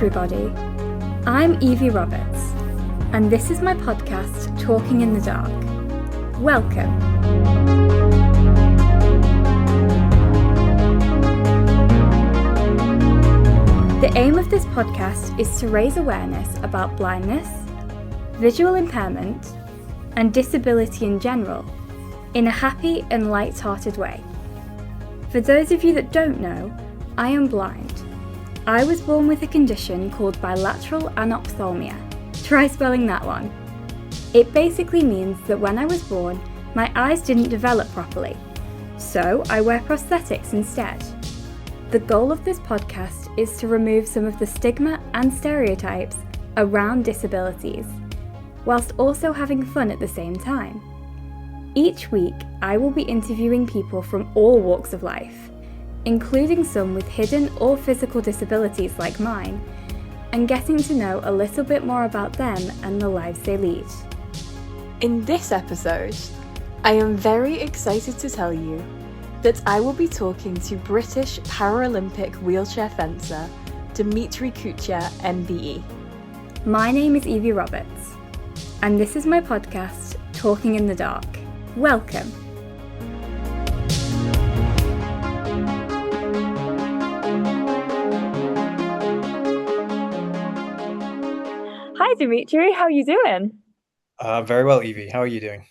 everybody. I'm Evie Roberts, and this is my podcast, Talking in the Dark. Welcome. The aim of this podcast is to raise awareness about blindness, visual impairment, and disability in general, in a happy and light-hearted way. For those of you that don't know, I am blind. I was born with a condition called bilateral anophthalmia. Try spelling that one. It basically means that when I was born, my eyes didn't develop properly, so I wear prosthetics instead. The goal of this podcast is to remove some of the stigma and stereotypes around disabilities, whilst also having fun at the same time. Each week, I will be interviewing people from all walks of life, including some with hidden or physical disabilities like mine, and getting to know a little bit more about them and the lives they lead. In this episode, I am very excited to tell you that I will be talking to British Paralympic wheelchair fencer Dimitri Coutya MBE. My name is Evie Roberts, and this is my podcast, Talking in the Dark. Welcome. Hi Dimitri, how are you doing? Very well, Evie. How are you doing?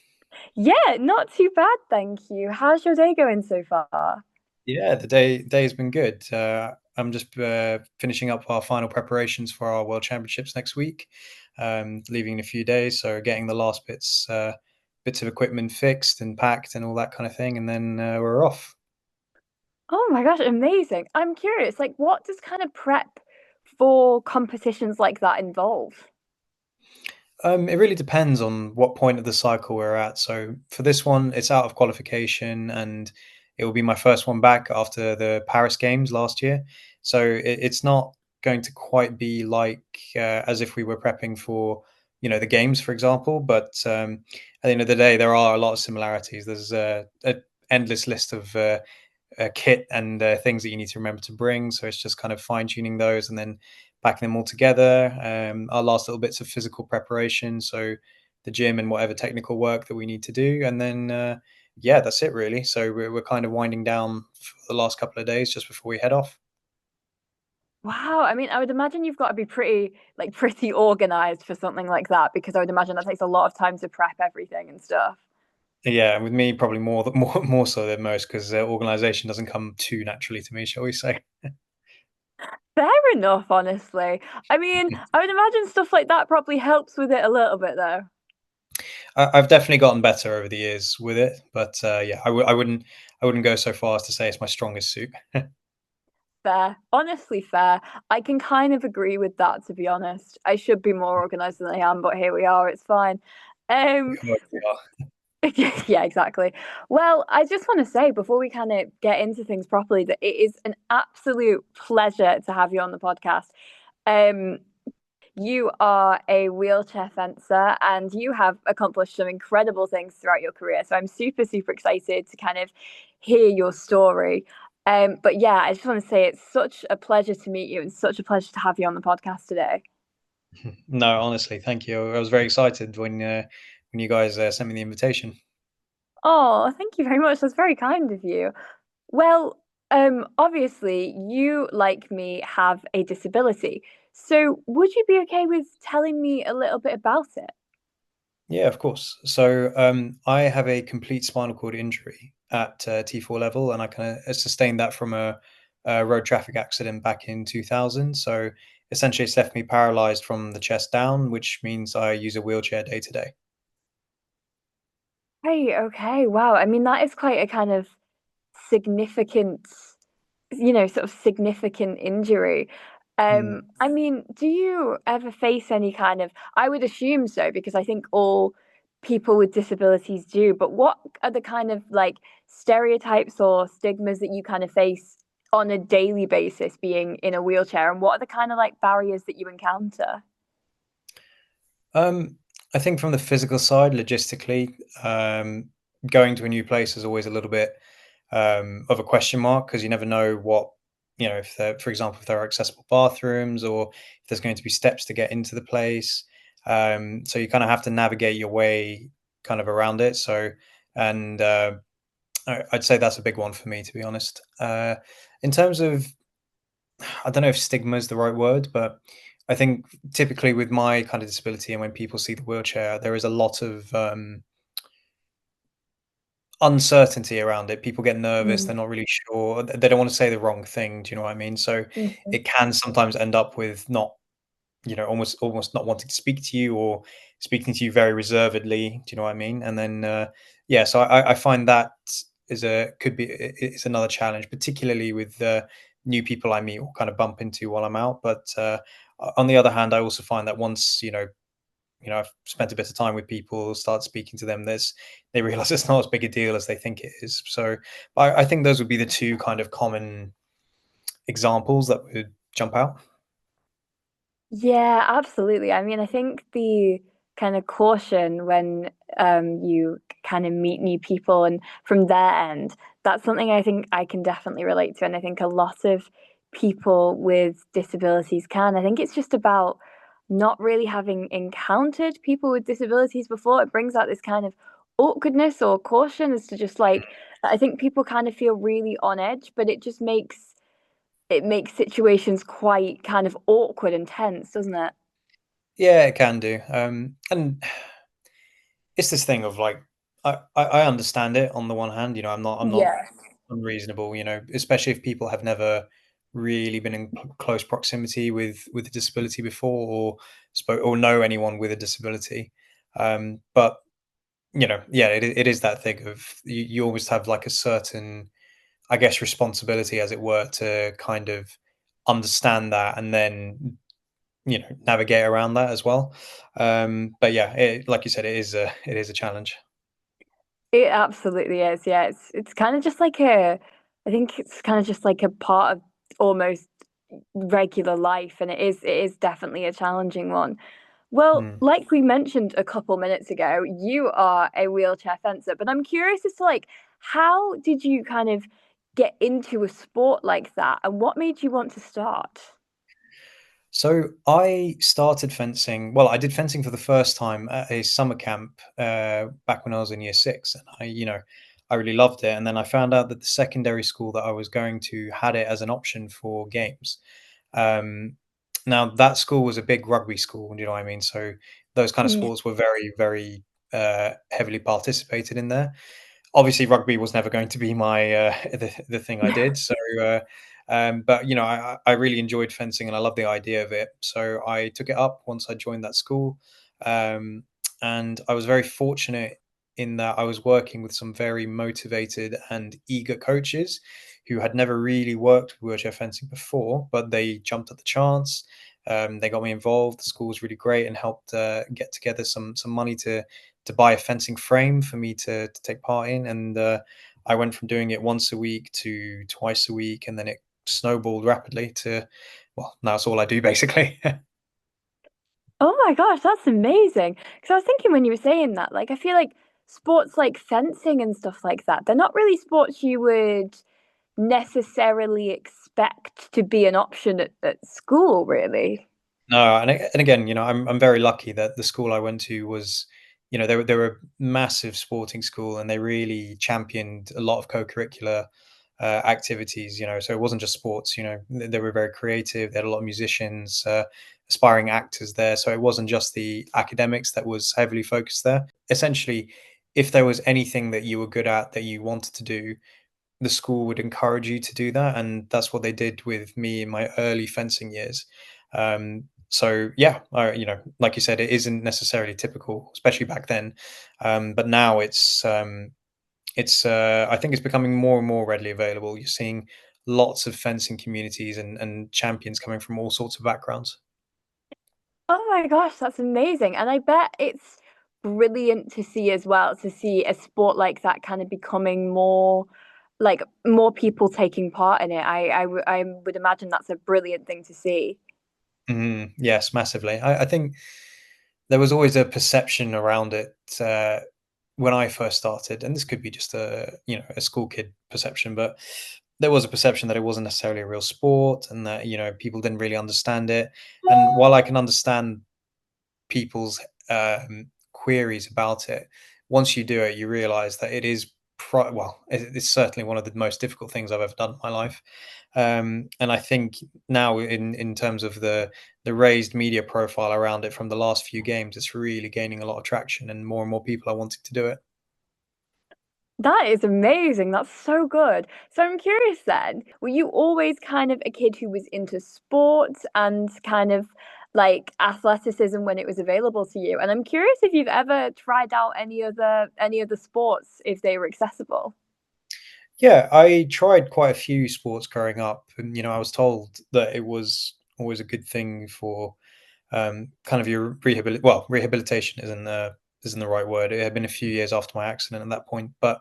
Yeah, not too bad, thank you. How's your day going so far? Yeah, the day's been good. I'm just finishing up our final preparations for our World Championships next week. Leaving in a few days, so getting the last bits of equipment fixed and packed and all that kind of thing, and then we're off. Oh my gosh, amazing. I'm curious, what does kind of prep for competitions like that involve? It really depends on what point of the cycle we're at. So for this one, it's out of qualification, and it will be my first one back after the Paris Games last year. So it's not going to quite be like as if we were prepping for, the games, for example. But at the end of the day, there are a lot of similarities. There's an endless list of kit and things that you need to remember to bring. So it's just kind of fine tuning those and then packing them all together. Our last little bits of physical preparation, so the gym and whatever technical work that we need to do, and then that's it really. So we're kind of winding down for the last couple of days just before we head off. Wow, I mean, I would imagine you've got to be pretty organized for something like that, because I would imagine that takes a lot of time to prep everything and stuff. Yeah, with me probably more so than most, because organization doesn't come too naturally to me, shall we say. Fair enough, honestly. I mean, I would imagine stuff like that probably helps with it a little bit, though. I've definitely gotten better over the years with it, but I wouldn't go so far as to say it's my strongest suit. Fair. Honestly, fair. I can kind of agree with that, to be honest. I should be more organized than I am, but here we are. It's fine. Um, yeah, exactly. Well, I just want to say before we kind of get into things properly that it is an absolute pleasure to have you on the podcast. You are a wheelchair fencer and you have accomplished some incredible things throughout your career. So I'm super, super excited to kind of hear your story. But yeah, I just want to say it's such a pleasure to meet you and such a pleasure to have you on the podcast today. No, honestly, thank you. I was very excited when you guys sent me the invitation. Oh, thank you very much. That's very kind of you. Well, obviously, you, like me, have a disability. So would you be okay with telling me a little bit about it? Yeah, of course. So I have a complete spinal cord injury at T4 level, and I kind of sustained that from a road traffic accident back in 2000. So essentially, it's left me paralyzed from the chest down, which means I use a wheelchair day to day. Right, okay. Wow. I mean, that is quite a kind of significant, sort of significant injury. Mm. I mean, do you ever face any kind of, I would assume so, because I think all people with disabilities do, but what are the kind of stereotypes or stigmas that you kind of face on a daily basis being in a wheelchair, and what are the kind of barriers that you encounter? I think from the physical side, logistically, going to a new place is always a little bit of a question mark because you never know what if there, for example, if there are accessible bathrooms or if there's going to be steps to get into the place. So you kind of have to navigate your way kind of around it. So, and I'd say that's a big one for me, to be honest. In terms of, I don't know if stigma is the right word, but I think typically with my kind of disability and when people see the wheelchair, there is a lot of uncertainty around it. People get nervous, Mm, they're not really sure, they don't want to say the wrong thing. Do you know what I mean? So mhm. it can sometimes end up with not, almost not wanting to speak to you or speaking to you very reservedly. Do you know what I mean? And then yeah, so I find that is a could be it's another challenge, particularly with new people I meet or kind of bump into while I'm out. But on the other hand, I also find that once I've spent a bit of time with people, start speaking to them, they realize it's not as big a deal as they think it is. So I think those would be the two kind of common examples that would jump out. Yeah, absolutely. I mean, I think the kind of caution when you kind of meet new people and from their end, that's something I think I can definitely relate to. And I think a lot of people with disabilities can. I think it's just about not really having encountered people with disabilities before. It brings out this kind of awkwardness or caution as to just like, I think people kind of feel really on edge, but it makes situations quite kind of awkward and tense, doesn't it? Yeah, it can do. And it's this thing of like I understand it on the one hand. I'm not Yeah. unreasonable. Especially if people have never really been in close proximity with a disability before or spoke or know anyone with a disability. But yeah, it is that thing of you almost have like a certain, I guess, responsibility, as it were, to kind of understand that and then navigate around that as well. But yeah, like you said, it is a challenge. It absolutely is. Yeah, it's kind of just like a I think it's kind of just like a part of almost regular life, and it is definitely a challenging one. Well, Mm. like we mentioned a couple minutes ago, you are a wheelchair fencer, but I'm curious as to like how did you kind of get into a sport like that, and what made you want to start? So I started fencing. Well, I did fencing for the first time at a summer camp back when I was in year six, and I really loved it. And then I found out that the secondary school that I was going to had it as an option for games. Um, Now that school was a big rugby school, you know what I mean? So those kind of Yeah. sports were very, very heavily participated in there. Obviously, rugby was never going to be my the thing I did. So, but I really enjoyed fencing and I love the idea of it. So I took it up once I joined that school, um, and I was very fortunate in that I was working with some very motivated and eager coaches who had never really worked with wheelchair fencing before, but they jumped at the chance. They got me involved. The school was really great and helped get together some money to buy a fencing frame for me to take part in. And I went from doing it once a week to twice a week, and then it snowballed rapidly to, well, now it's all I do basically. Oh my gosh, that's amazing. Because I was thinking when you were saying that, like, I feel like sports like fencing and stuff like that, they're not really sports you would necessarily expect to be an option at school, really. No, and again, I'm very lucky that the school I went to was, they were a massive sporting school, and they really championed a lot of co-curricular activities. So it wasn't just sports. They were very creative. They had a lot of musicians, aspiring actors there. So it wasn't just the academics that was heavily focused there. Essentially, if there was anything that you were good at that you wanted to do, the school would encourage you to do that, and that's what they did with me in my early fencing years. So yeah, like you said, it isn't necessarily typical, especially back then. But now it's I think it's becoming more and more readily available. You're seeing lots of fencing communities and champions coming from all sorts of backgrounds. Oh my gosh, that's amazing. And I bet it's brilliant to see as well, to see a sport like that kind of becoming more like more people taking part in it. I would imagine that's a brilliant thing to see. Yes, massively. I think there was always a perception around it when I first started, and this could be just a school kid perception, but there was a perception that it wasn't necessarily a real sport, and that people didn't really understand it. And while I can understand people's queries about it, once you do it, you realize that it is it's certainly one of the most difficult things I've ever done in my life. And I think now, in terms of the raised media profile around it from the last few games, it's really gaining a lot of traction, and more people are wanting to do it. That is amazing. That's so good. So I'm curious then, were you always kind of a kid who was into sports and kind of like athleticism when it was available to you? And I'm curious if you've ever tried out any other sports if they were accessible. Yeah, I tried quite a few sports growing up, and I was told that it was always a good thing for kind of your rehabilitation isn't the right word. It had been a few years after my accident at that point, but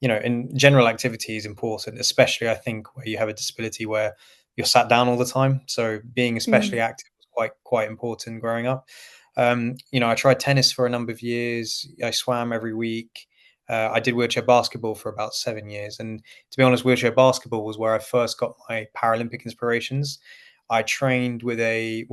in general activity is important, especially I think where you have a disability where you're sat down all the time. So being especially Mm. active was quite important growing up. I tried tennis for a number of years. I swam every week. I did wheelchair basketball for about 7 years, and to be honest, wheelchair basketball was where I first got my Paralympic inspirations. I trained with a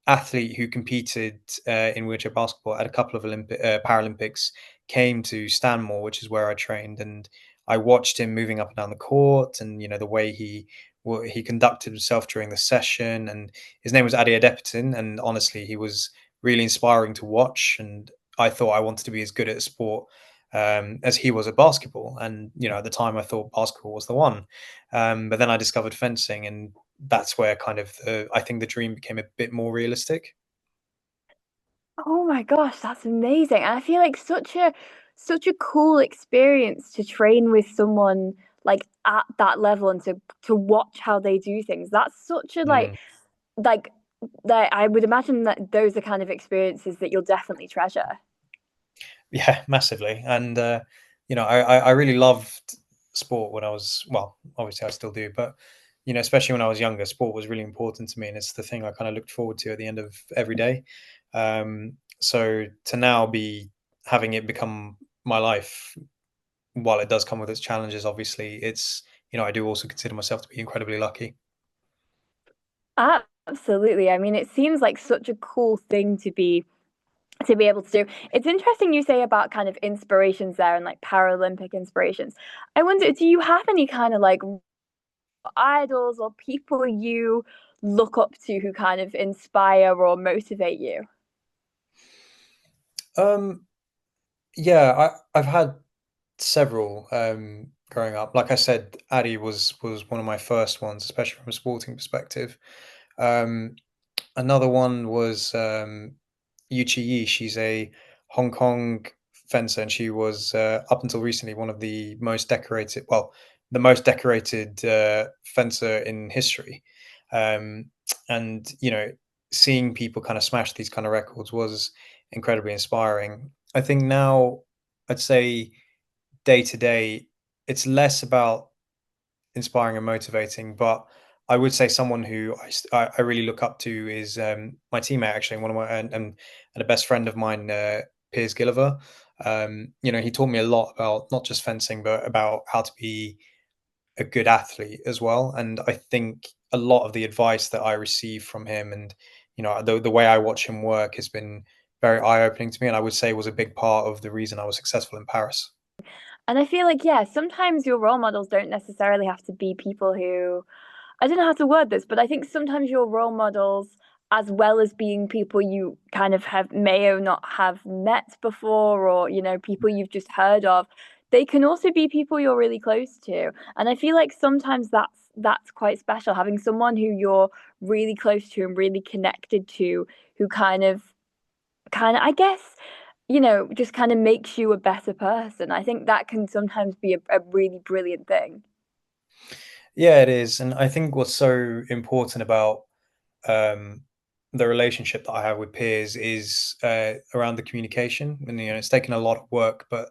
athlete who competed in wheelchair basketball at a couple of Paralympics, came to Stanmore, which is where I trained, and I watched him moving up and down the court, and the way he conducted himself during the session. And his name was Adi Adepitan, and honestly, he was really inspiring to watch. And I thought I wanted to be as good at a sport as he was at basketball. And at the time, I thought basketball was the one. But then I discovered fencing, and that's where kind of I think the dream became a bit more realistic. Oh my gosh, that's amazing. And I feel like such a cool experience to train with someone like at that level and to watch how they do things. That's such a Mm. like that I would imagine that those are kind of experiences that you'll definitely treasure. Yeah, massively. And I really loved sport when I was, well, obviously I still do, but especially when I was younger, sport was really important to me, and it's the thing I kind of looked forward to at the end of every day. So to now be having it become my life, while it does come with its challenges, obviously, it's I do also consider myself to be incredibly lucky. Absolutely. I mean, it seems like such a cool thing to be able to do. It's interesting you say about kind of inspirations there and like Paralympic inspirations. I wonder, do you have any kind of like idols or people you look up to who kind of inspire or motivate you? Um, yeah, I've had several growing up. Like I said, Addy was one of my first ones, especially from a sporting perspective. Um, Another one was Yu Chi Yi. She's a Hong Kong fencer, and she was up until recently one of the most decorated fencer in history. Um, and seeing people kind of smash these kind of records was incredibly inspiring. I think now, I'd say day to day, it's less about inspiring and motivating. But I would say someone who I really look up to is my teammate, actually, one of my and a best friend of mine, Piers Gilliver. He taught me a lot about not just fencing, but about how to be a good athlete as well. And I think a lot of the advice that I receive from him, and the way I watch him work, has been very eye opening to me, and I would say was a big part of the reason I was successful in Paris. And I feel like, yeah, sometimes your role models don't necessarily have to be people who I don't know how to word this, but I think sometimes your role models, as well as being people you kind of have may or not have met before, or people you've just heard of, they can also be people you're really close to. And I feel like sometimes that's quite special, having someone who you're really close to and really connected to, who kind of I guess just kind of makes you a better person. I think that can sometimes be a really brilliant thing. Yeah, it is. And I think what's so important about um, the relationship that I have with Piers is around the communication. And it's taken a lot of work, but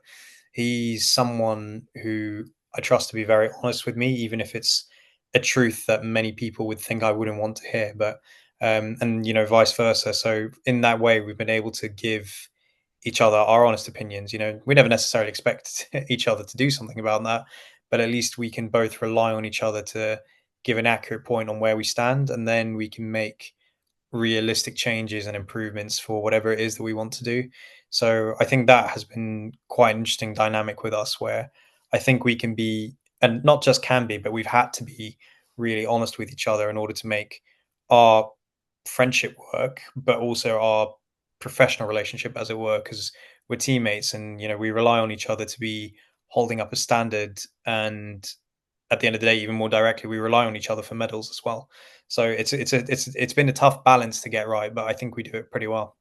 he's someone who I trust to be very honest with me, even if it's a truth that many people would think I wouldn't want to hear. But and vice versa. So in that way, we've been able to give each other our honest opinions. We never necessarily expect each other to do something about that, but at least we can both rely on each other to give an accurate point on where we stand, and then we can make realistic changes and improvements for whatever it is that we want to do. So I think that has been quite an interesting dynamic with us, where I think we can be, and not just can be, but we've had to be really honest with each other in order to make our friendship work, but also our professional relationship, as it were, because we're teammates and we rely on each other to be holding up a standard. And at the end of the day, even more directly, we rely on each other for medals as well. So it's been a tough balance to get right, but I think we do it pretty well.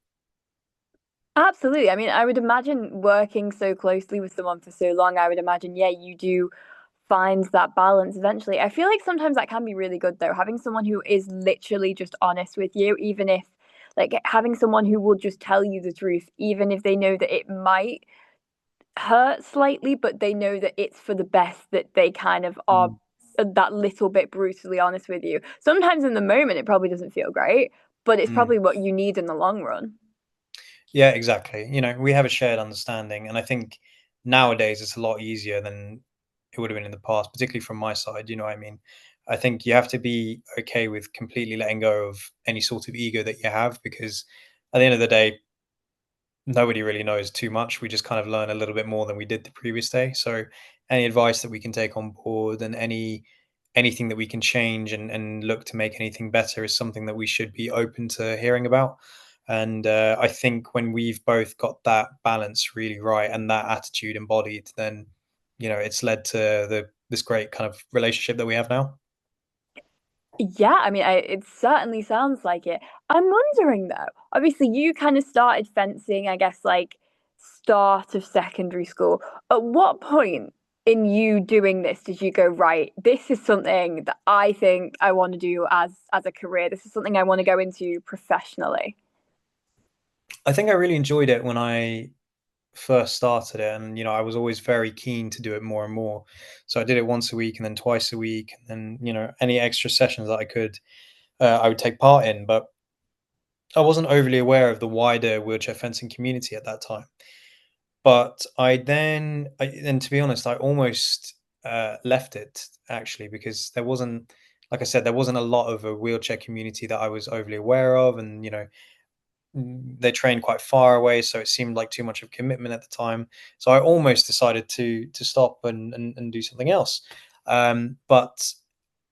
Absolutely. I mean, I would imagine working so closely with someone for so long, I would imagine, yeah, you do find that balance eventually. I feel like sometimes that can be really good though, having someone who is literally just honest with you, even if like having someone who will just tell you the truth, even if they know that it might hurt slightly, but they know that it's for the best, that they kind of are Mm. that little bit brutally honest with you. Sometimes in the moment, it probably doesn't feel great, but it's Mm. probably what you need in the long run. Yeah, exactly. We have a shared understanding, and I think nowadays it's a lot easier than it would have been in the past, particularly from my side. You know what I mean? I think you have to be okay with completely letting go of any sort of ego that you have, because at the end of the day, nobody really knows too much. We just kind of learn a little bit more than we did the previous day. So any advice that we can take on board, and anything that we can change and look to make anything better, is something that we should be open to hearing about. And I think when we've both got that balance really right and that attitude embodied, then it's led to this great kind of relationship that we have now. Yeah, I mean, it certainly sounds like it. I'm wondering though, obviously you kind of started fencing, I guess, like start of secondary school. At what point in you doing this did you go, right, this is something that I think I want to do as a career. This is something I want to go into professionally. I think I really enjoyed it when I first started it, and I was always very keen to do it more and more. So I did it once a week and then twice a week, and then any extra sessions that I could, I would take part in. But I wasn't overly aware of the wider wheelchair fencing community at that time. But and to be honest, I almost left it, actually, because there wasn't, like I said, there wasn't a lot of a wheelchair community that I was overly aware of. And they trained quite far away, so it seemed like too much of commitment at the time. So I almost decided to stop and do something else. But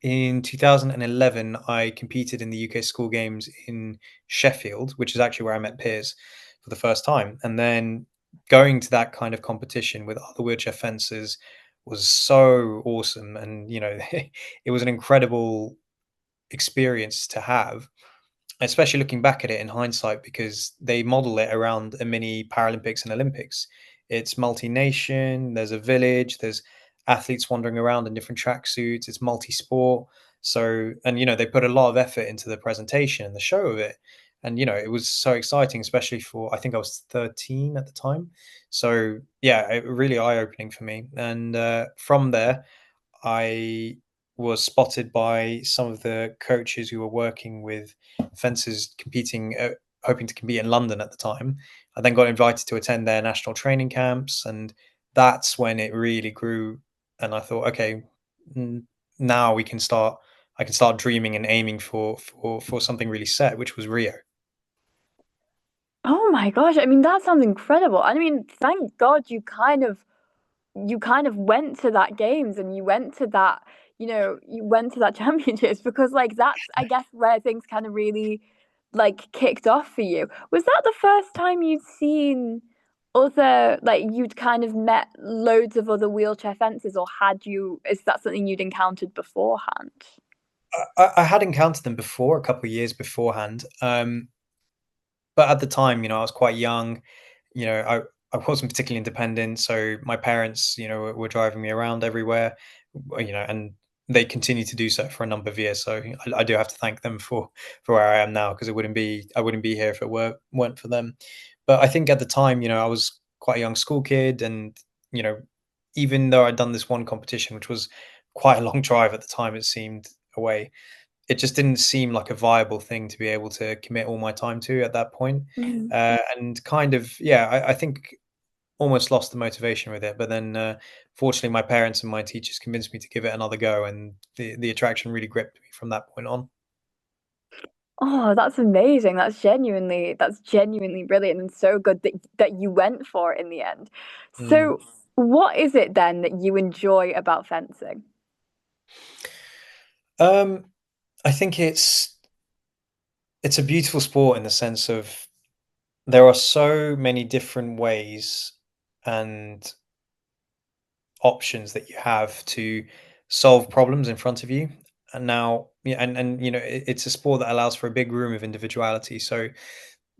in 2011, I competed in the UK School Games in Sheffield, which is actually where I met Piers for the first time. And then going to that kind of competition with other wheelchair fencers was so awesome. And it was an incredible experience to have, especially looking back at it in hindsight, because they model it around a mini Paralympics and Olympics. It's multi-nation, there's a village, there's athletes wandering around in different tracksuits, it's multi-sport. So, and they put a lot of effort into the presentation and the show of it. And it was so exciting, especially for, I think I was 13 at the time. So yeah, really eye-opening for me. And from there, I was spotted by some of the coaches who were working with fencers competing, hoping to compete in London at the time. I then got invited to attend their national training camps, and that's when it really grew. And I thought, okay, now we can start. I can start dreaming and aiming for something really set, which was Rio. Oh my gosh, I mean that sounds incredible. I mean, thank God you kind of went to that games and you went to that, you went to that championships because like that's I guess where things kind of really like kicked off for you. Was that the first time you'd seen other like you'd kind of met loads of other wheelchair fencers or had you is that something you'd encountered beforehand? I had encountered them before, a couple of years beforehand, but at the time, I was quite young. I wasn't particularly independent, so my parents, were driving me around everywhere, and they continue to do so for a number of years. So I do have to thank them for where I am now, because I wouldn't be here if it weren't for them. But I think at the time, I was quite a young school kid, and you know, even though I'd done this one competition, which was quite a long drive at the time, it seemed away. it just didn't seem like a viable thing to be able to commit all my time to at that point. Mhm. And kind of, yeah, I think almost lost the motivation with it. But then, fortunately, my parents and my teachers convinced me to give it another go, and the attraction really gripped me from that point on. Oh, that's amazing. That's genuinely brilliant and so good that you went for it in the end. Mm. So, what is it then that you enjoy about fencing? Um, I think it's a beautiful sport in the sense of there are so many different ways and options that you have to solve problems in front of you. And now, yeah, and it's a sport that allows for a big room of individuality. So,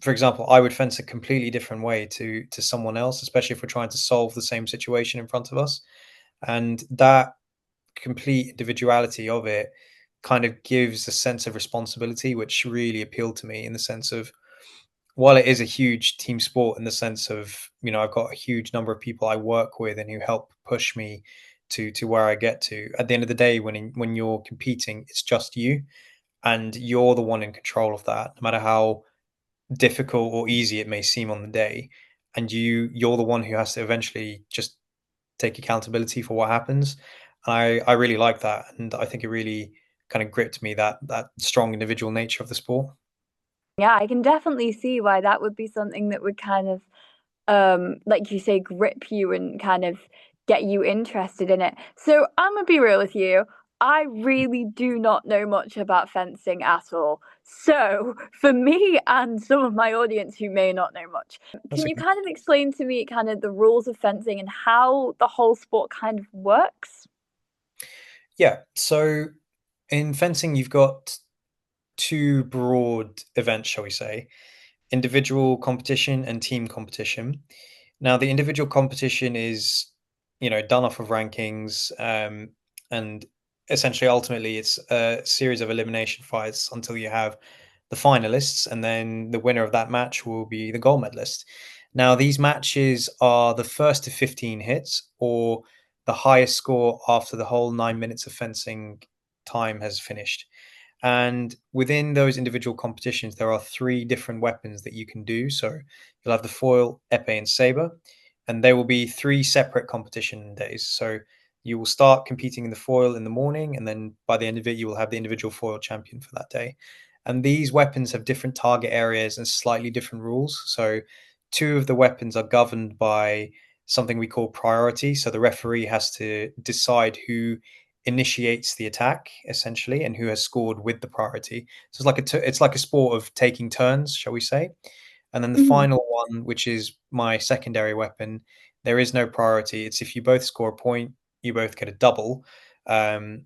for example, I would fence a completely different way to someone else, especially if we're trying to solve the same situation in front of us. And that complete individuality of it kind of gives a sense of responsibility, which really appealed to me in the sense of while it is a huge team sport in the sense of, I've got a huge number of people I work with and who help push me to where I get to. At the end of the day, when you're competing, it's just you and you're the one in control of that, no matter how difficult or easy it may seem on the day. And you're the one who has to eventually just take accountability for what happens. I really like that, and I think it really kind of gripped me, that strong individual nature of the sport. Yeah, I can definitely see why that would be something that would kind of, like you say, grip you and kind of get you interested in it. So I'm gonna be real with you. I really do not know much about fencing at all. So for me and some of my audience who may not know much, That's can you okay. kind of explain to me kind of the rules of fencing and how the whole sport kind of works? Yeah. So in fencing, you've got two broad events, shall we say, individual competition and team competition. Now, the individual competition is, done off of rankings, and essentially, ultimately, it's a series of elimination fights until you have the finalists, and then the winner of that match will be the gold medalist. Now, these matches are the first to 15 hits or the highest score after the whole 9 minutes of fencing time has finished. And within those individual competitions, there are three different weapons that you can do. So you'll have the foil, epee, and saber, and there will be three separate competition days. So you will start competing in the foil in the morning, and then by the end of it, you will have the individual foil champion for that day. And these weapons have different target areas and slightly different rules. So two of the weapons are governed by something we call priority. So the referee has to decide who initiates the attack essentially and who has scored with the priority. So it's like a sport of taking turns, shall we say? And then the Mhm. final one, which is my secondary weapon, there is no priority. It's if you both score a point, you both get a double, um,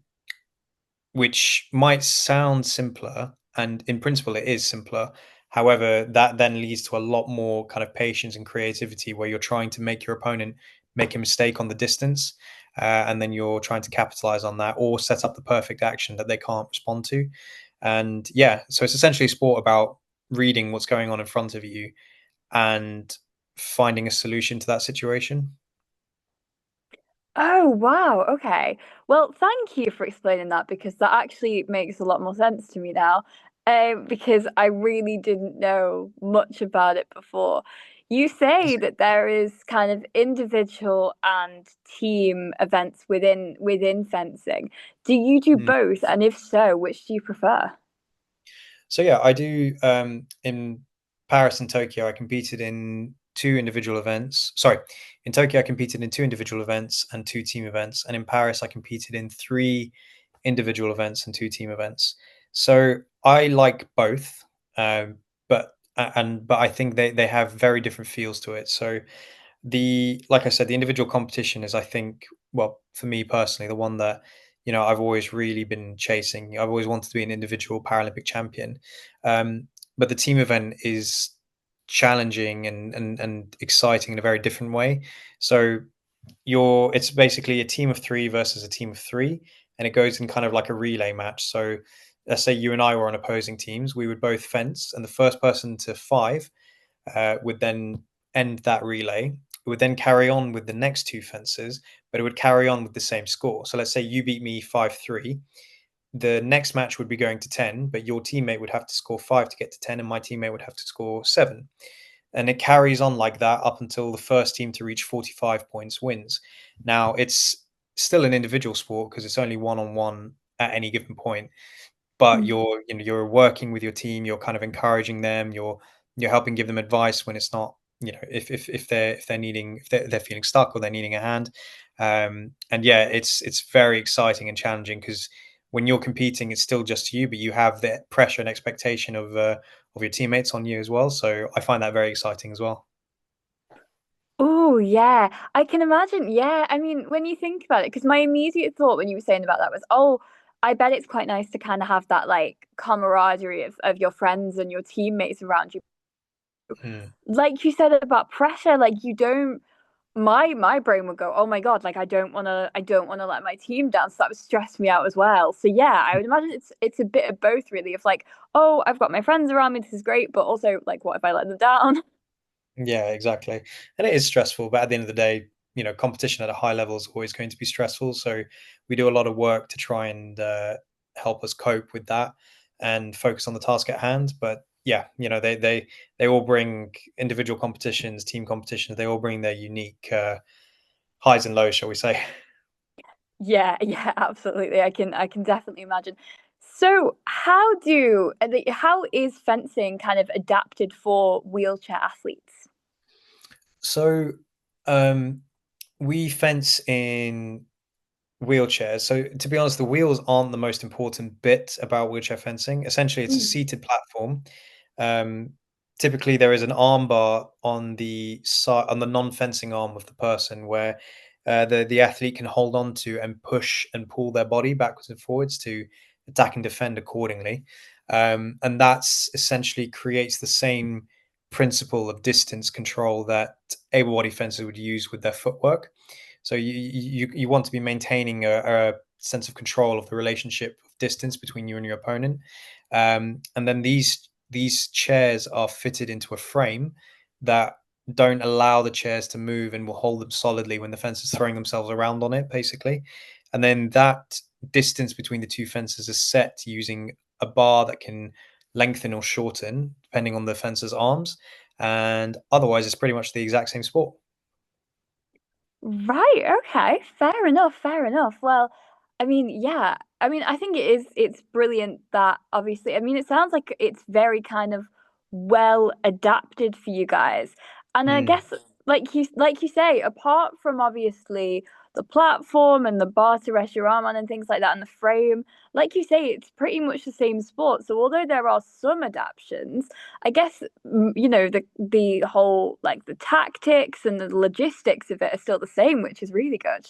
which might sound simpler, and in principle, it is simpler. However, that then leads to a lot more kind of patience and creativity where you're trying to make your opponent make a mistake on the distance, and then you're trying to capitalize on that or set up the perfect action that they can't respond to. And yeah, so it's essentially a sport about reading what's going on in front of you and finding a solution to that situation. Oh, wow. Okay. Well, thank you for explaining that because that actually makes a lot more sense to me now. Because I really didn't know much about it before. You say that there is kind of individual and team events within fencing. Do you do Mm. both? And if so, which do you prefer? So yeah, I do in Paris and Tokyo. I competed in two individual events. Sorry, in Tokyo I competed in two individual events and two team events, and in Paris I competed in three individual events and two team events. So I like both, but I think they have very different feels to it. So the like I said, the individual competition is, I think, well, for me personally, the one that I've always really been chasing. I've always wanted to be an individual Paralympic champion, but the team event is challenging and exciting in a very different way. So it's basically a team of three versus a team of three, and it goes in kind of like a relay match. So let's say you and I were on opposing teams, we would both fence, and the first person to five would then end that relay. It would then carry on with the next two fences, but it would carry on with the same score. So let's say you beat me 5-3. the next match would be going to 10, but your teammate would have to score 5 to get to 10, and my teammate would have to score 7. And it carries on like that up until the first team to reach 45 points wins. Now, it's still an individual sport because it's only one-on-one at any given point, but Mm. you're working with your team, you're kind of encouraging them, you're helping give them advice when it's not, if they're feeling stuck or they're needing a hand. And yeah, it's very exciting and challenging because when you're competing, it's still just you, but you have the pressure and expectation of your teammates on you as well. So I find that very exciting as well. Oh, yeah. I can imagine. Yeah. I mean, when you think about it, because my immediate thought when you were saying about that was, oh, I bet it's quite nice to kind of have that like camaraderie of your friends and your teammates around you. Mm. Like you said about pressure, like you don't my brain would go, oh my God, like I don't wanna let my team down. So that would stress me out as well. So yeah, I would imagine it's a bit of both really, of like, oh, I've got my friends around me, this is great, but also like what if I let them down? Yeah, exactly. And it is stressful, but at the end of the day, competition at a high level is always going to be stressful. So we do a lot of work to try and help us cope with that and focus on the task at hand. But yeah, they all bring individual competitions, team competitions. They all bring their unique highs and lows, shall we say? Yeah, yeah, absolutely. I can definitely imagine. So how is fencing kind of adapted for wheelchair athletes? So um, we fence in wheelchairs. So to be honest, the wheels aren't the most important bit about wheelchair fencing. Essentially, it's a Mm. seated platform. Um, Typically, there is an arm bar on the side, on the non-fencing arm of the person, where the athlete can hold on to and push and pull their body backwards and forwards to attack and defend accordingly. And that's essentially creates the same principle of distance control that able-bodied fencers would use with their footwork. So you want to be maintaining a sense of control of the relationship of distance between you and your opponent. And then these chairs are fitted into a frame that don't allow the chairs to move and will hold them solidly when the fence is throwing themselves around on it, basically. And then that distance between the two fences is set using a bar that can lengthen or shorten depending on the fencer's arms. And otherwise, it's pretty much the exact same sport. Right, okay. Fair enough, fair enough. Well, I mean, yeah. I mean, I think it's brilliant that obviously I mean, it sounds like it's very kind of well adapted for you guys. And I Mm. guess like you say, apart from obviously the platform and the bar to rest your arm on and things like that and the frame, like you say, it's pretty much the same sport. So although there are some adaptations, I guess the whole like the tactics and the logistics of it are still the same, which is really good.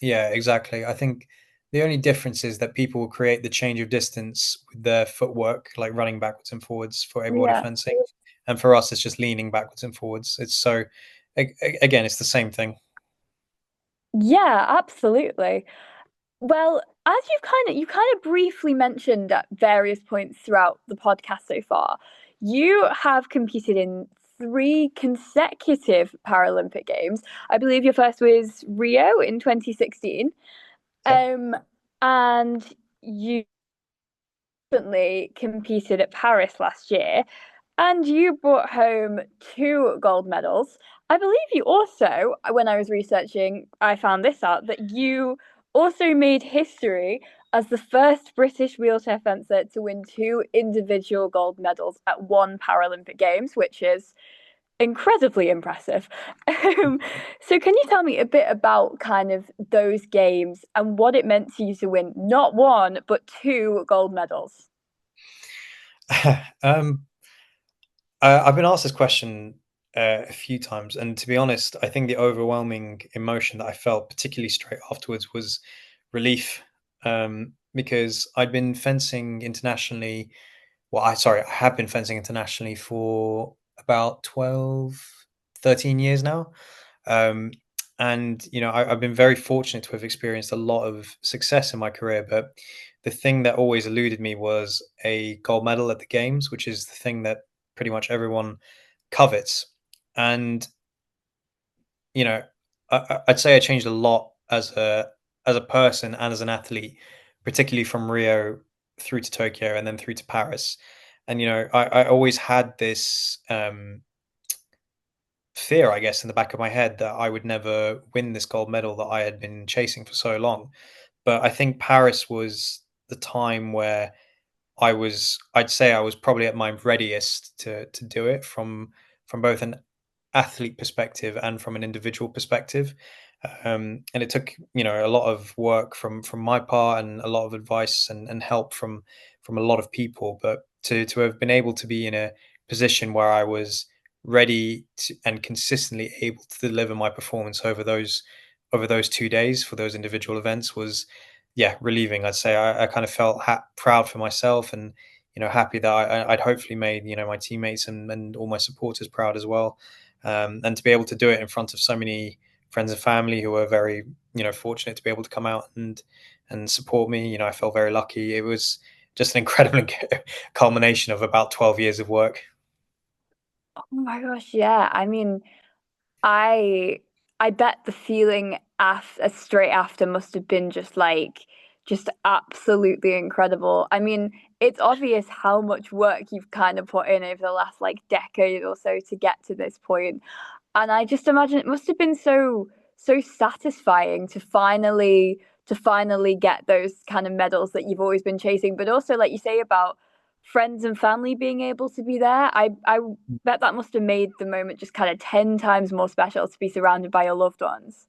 Yeah, exactly. I think the only difference is that people will create the change of distance with their footwork, like running backwards and forwards for able body Yeah. fencing. And for us, it's just leaning backwards and forwards. It's so, again, it's the same thing. Yeah, absolutely. Well, as you kind of briefly mentioned at various points throughout the podcast so far, you have competed in 3 consecutive Paralympic Games. I believe your first was Rio in 2016. Yep. Um, and you recently competed at Paris last year, and you brought home 2 gold medals. I believe you also, when I was researching, I found this out that you also made history as the first British wheelchair fencer to win 2 individual gold medals at one Paralympic Games, which is incredibly impressive. Um, so, can you tell me a bit about kind of those games and what it meant to you to win not one, but 2 gold medals? um, I've been asked this question a few times, and to be honest, I think the overwhelming emotion that I felt, particularly straight afterwards, was relief. Because I'd been fencing internationally. Well, I have been fencing internationally for about 12, 13 years now. Um, and I've been very fortunate to have experienced a lot of success in my career, but the thing that always eluded me was a gold medal at the games, which is the thing that pretty much everyone covets. And you know, I'd say I changed a lot as a person and as an athlete particularly from Rio through to Tokyo and then through to Paris. And I always had this fear, I guess, in the back of my head that I would never win this gold medal that I had been chasing for so long. But I think Paris was the time where I'd say I was probably at my readiest to do it from both an athlete perspective and from an individual perspective. And it took a lot of work from my part and a lot of advice and help from a lot of people. But to have been able to be in a position where I was ready and consistently able to deliver my performance over those 2 days for those individual events was, yeah, relieving. I'd say I kind of felt proud for myself, and happy that I'd hopefully made my teammates and all my supporters proud as well. And to be able to do it in front of so many friends and family who were very fortunate to be able to come out and support me. I felt very lucky. It was just an incredible culmination of about 12 years of work. Oh my gosh, yeah. I mean, I I bet the feeling straight after must have been just absolutely incredible. I mean, it's obvious how much work you've kind of put in over the last like decade or so to get to this point. And I just imagine it must have been so satisfying to finally get those kind of medals that you've always been chasing, but also like you say about friends and family being able to be there. I bet that must have made the moment just kind of 10 times more special to be surrounded by your loved ones.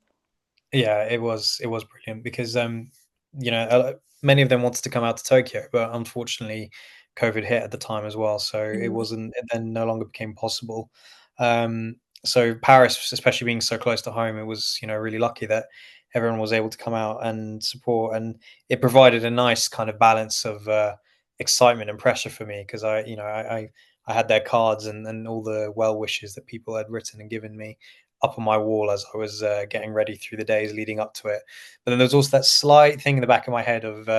Yeah, it was brilliant because many of them wanted to come out to Tokyo, but unfortunately, COVID hit at the time as well, so it Mm. wasn't. It then no longer became possible. Um, so Paris, especially being so close to home, it was really lucky that everyone was able to come out and support, and it provided a nice kind of balance of excitement and pressure for me because I had their cards and all the well wishes that people had written and given me up on my wall as I was getting ready through the days leading up to it. But then there's also that slight thing in the back of my head of,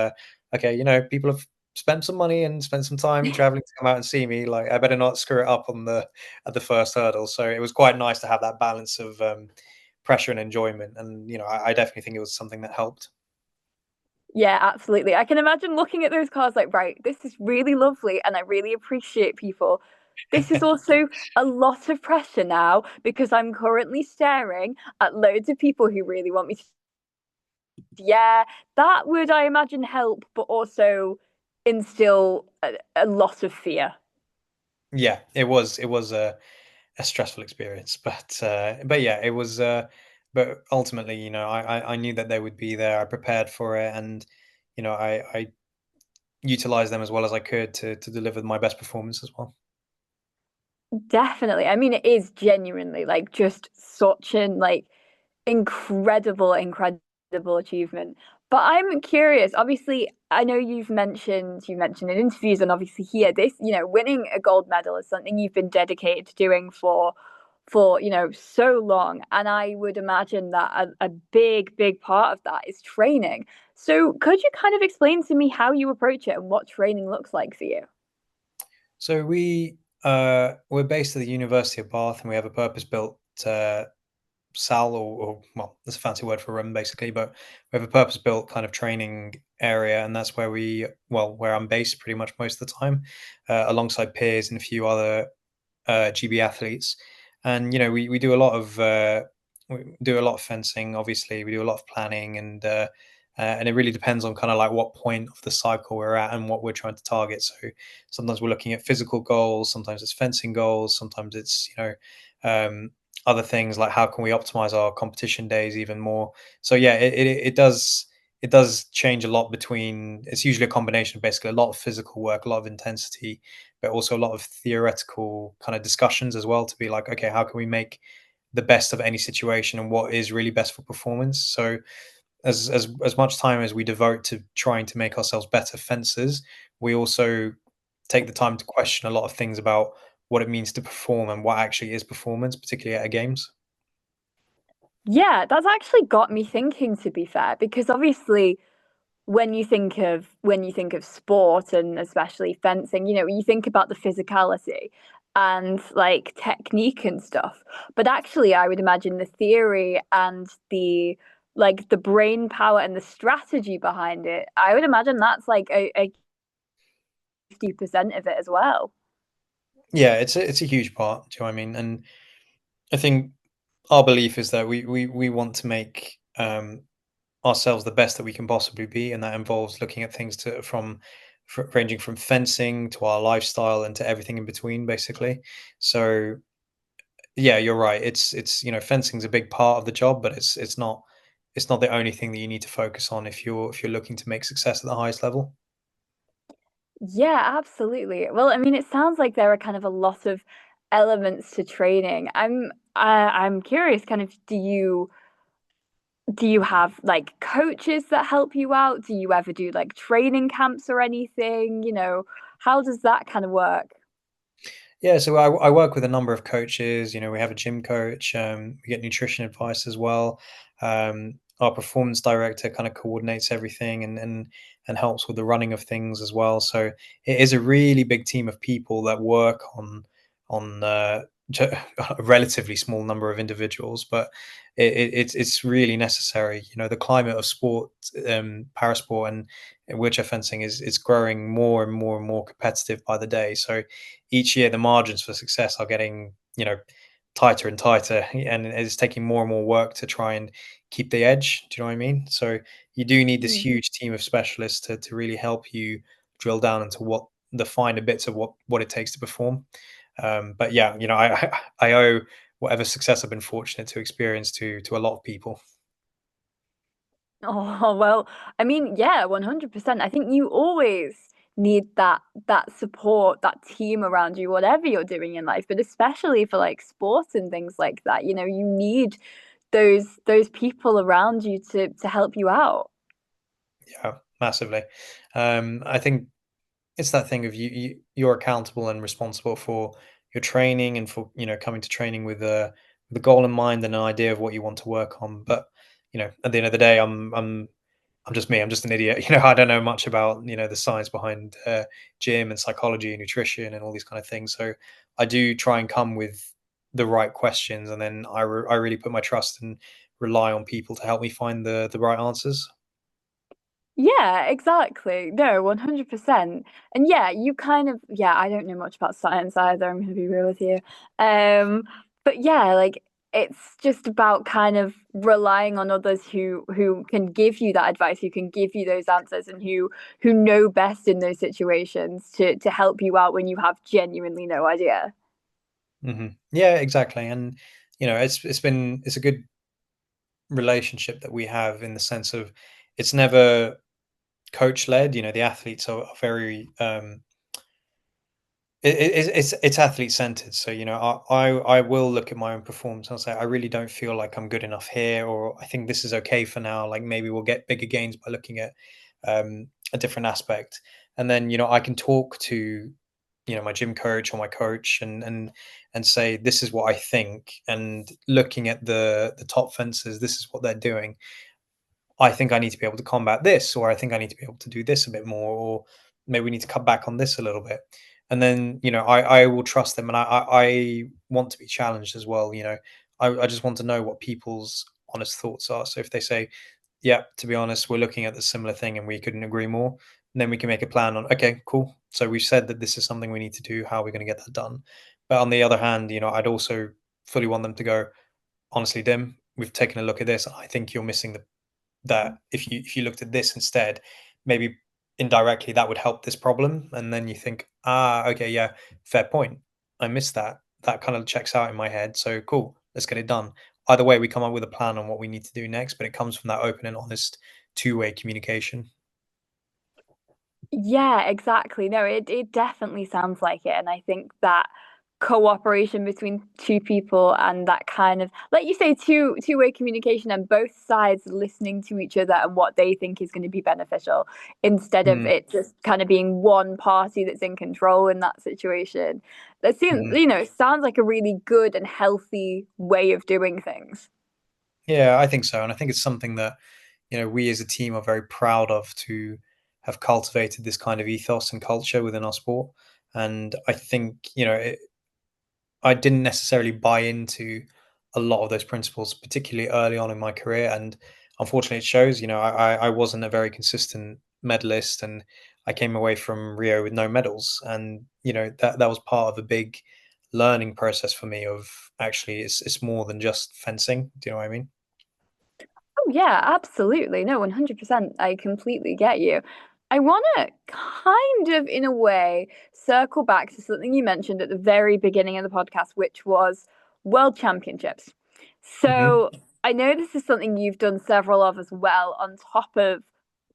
okay, people have spent some money and spent some time traveling to come out and see me. Like, I better not screw it up at the first hurdle. So it was quite nice to have that balance of pressure and enjoyment. And I definitely think it was something that helped. Yeah, absolutely. I can imagine looking at those cards like, right, this is really lovely and I really appreciate people. This is also a lot of pressure now because I'm currently staring at loads of people who really want me to. Yeah, that would, I imagine, help, but also instill a lot of fear. Yeah, it was a stressful experience, but yeah, it was. But ultimately, I knew that they would be there. I prepared for it, and I utilized them as well as I could to deliver my best performance as well. Definitely. I mean, it is genuinely like just such an like incredible achievement. But I'm curious, obviously, I know you've mentioned in interviews and obviously here, this, winning a gold medal is something you've been dedicated to doing for so long. And I would imagine that a big part of that is training. So could you kind of explain to me how you approach it and what training looks like for you? So we're based at the University of Bath, and we have a purpose-built SAL, or well, that's a fancy word for room, basically. But we have a purpose-built kind of training area, and that's where I'm based pretty much most of the time, alongside peers and a few other GB athletes. And we do a lot of fencing. Obviously, we do a lot of planning, and it really depends on kind of like what point of the cycle we're at and what we're trying to target. So sometimes we're looking at physical goals, sometimes it's fencing goals, sometimes it's um, other things like how can we optimize our competition days even more. So yeah, it does change a lot between. It's usually a combination of basically a lot of physical work, a lot of intensity, but also a lot of theoretical kind of discussions as well to be like, okay, how can we make the best of any situation and what is really best for performance? So as much time as we devote to trying to make ourselves better fencers, we also take the time to question a lot of things about what it means to perform and what actually is performance, particularly at games. Yeah, that's actually got me thinking, to be fair, because obviously when you think of sport and especially fencing, you think about the physicality and like technique and stuff. But actually, I would imagine the theory and the like the brain power and the strategy behind it, I would imagine that's like a 50% of it as well. Yeah, it's a huge part. Do you know what I mean? And I think our belief is that we want to make ourselves the best that we can possibly be, and that involves looking at things ranging from fencing to our lifestyle and to everything in between, basically. So yeah, you're right. It's fencing's a big part of the job, but it's not the only thing that you need to focus on if you're looking to make success at the highest level. Yeah, absolutely. Well, I mean, it sounds like there are kind of a lot of elements to training. I'm curious, kind of, do you have like coaches that help you out? Do you ever do like training camps or anything? How does that kind of work? Yeah, so I work with a number of coaches. We have a gym coach. We get nutrition advice as well. Our performance director kind of coordinates everything and helps with the running of things as well. So it is a really big team of people that work on a relatively small number of individuals, but it's really necessary. The climate of sport, parasport, and wheelchair fencing is growing more and more and more competitive by the day. So each year the margins for success are getting tighter and tighter, and it's taking more and more work to try and keep the edge. Do you know what I mean? So you do need this Mm. huge team of specialists to really help you drill down into what the finer bits of what it takes to perform. But yeah, I owe whatever success I've been fortunate to experience to a lot of people. Oh, well, I mean, yeah, 100%. I think you always need that support, that team around you, whatever you're doing in life, but especially for like sports and things like that. You need those people around you to help you out. Yeah, massively. I think it's that thing of you're accountable and responsible for your training and for coming to training with a goal in mind and an idea of what you want to work on. But at the end of the day, I'm just me. I'm just an idiot. I don't know much about the science behind gym and psychology and nutrition and all these kind of things. So I do try and come with the right questions, and then I really put my trust and rely on people to help me find the right answers. Yeah, exactly. No, 100%. And yeah, you kind of yeah, I don't know much about science either, I'm gonna be real with you. Um, but yeah, like it's just about kind of relying on others who can give you that advice, who can give you those answers and who know best in those situations to help you out when you have genuinely no idea. Yeah, exactly. And it's a good relationship that we have in the sense of it's never coach led. The athletes are very it's athlete centered. So I will look at my own performance and I'll say I really don't feel like I'm good enough here, or I think this is okay for now. Like maybe we'll get bigger gains by looking at a different aspect. And then I can talk to my gym coach or my coach and say this is what I think, and looking at the top fences, this is what they're doing. I think I need to be able to combat this, or I think I need to be able to do this a bit more, or maybe we need to cut back on this a little bit. And then, I will trust them, and I want to be challenged as well. I just want to know what people's honest thoughts are. So if they say, yeah, to be honest, we're looking at the similar thing and we couldn't agree more, then we can make a plan on, okay, cool. So we've said that this is something we need to do. How are we going to get that done? But on the other hand, I'd also fully want them to go, honestly, Dim, we've taken a look at this. I think you're missing that if you looked at this instead, maybe indirectly that would help this problem. And then you think, okay, yeah, fair point. I missed that. That kind of checks out in my head. So cool, let's get it done. Either way, we come up with a plan on what we need to do next, but it comes from that open and honest two-way communication. Yeah, exactly. No, it definitely sounds like it, and I think that cooperation between two people and that kind of, like you say, two-way communication and both sides listening to each other and what they think is going to be beneficial instead of Mm, it just kind of being one party that's in control in that situation. That seems, mhm. sounds like a really good and healthy way of doing things. Yeah, I think so. And I think it's something that, we as a team are very proud of, to have cultivated this kind of ethos and culture within our sport. And I think, I didn't necessarily buy into a lot of those principles, particularly early on in my career. And unfortunately, it shows. I wasn't a very consistent medalist, and I came away from Rio with no medals, and that was part of a big learning process for me. Of actually, it's more than just fencing. Do you know what I mean? Oh, yeah, absolutely. No, 100%. I completely get you. I want to kind of, in a way, circle back to something you mentioned at the very beginning of the podcast, which was World Championships. Hmm. So I know this is something you've done several of as well on top of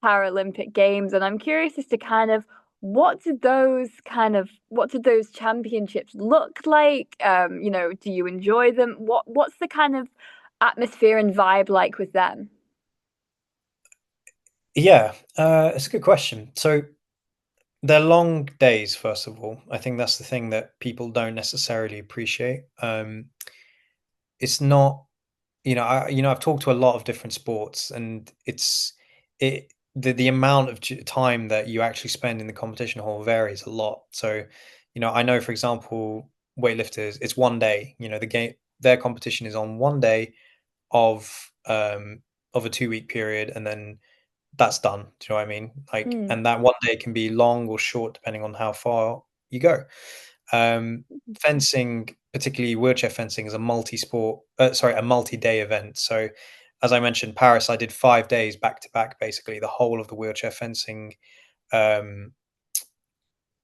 Paralympic Games. And I'm curious as to kind of what did those championships look like? Do you enjoy them? What's the kind of atmosphere and vibe like with them? Yeah, it's a good question. So they're long days, first of all. I think that's the thing that people don't necessarily appreciate. It's not, I've talked to a lot of different sports, and the amount of time that you actually spend in the competition hall varies a lot. So, I know, for example, weightlifters, it's one day. Their competition is on one day of a 2 week period, and then that's done. Do you know what I mean? Like, Mm. and that one day can be long or short depending on how far you go. Um, Fencing, particularly wheelchair fencing, is a multi-sport, a multi-day event. So, as I mentioned, Paris, I did 5 days back to back, basically the whole of the wheelchair fencing um,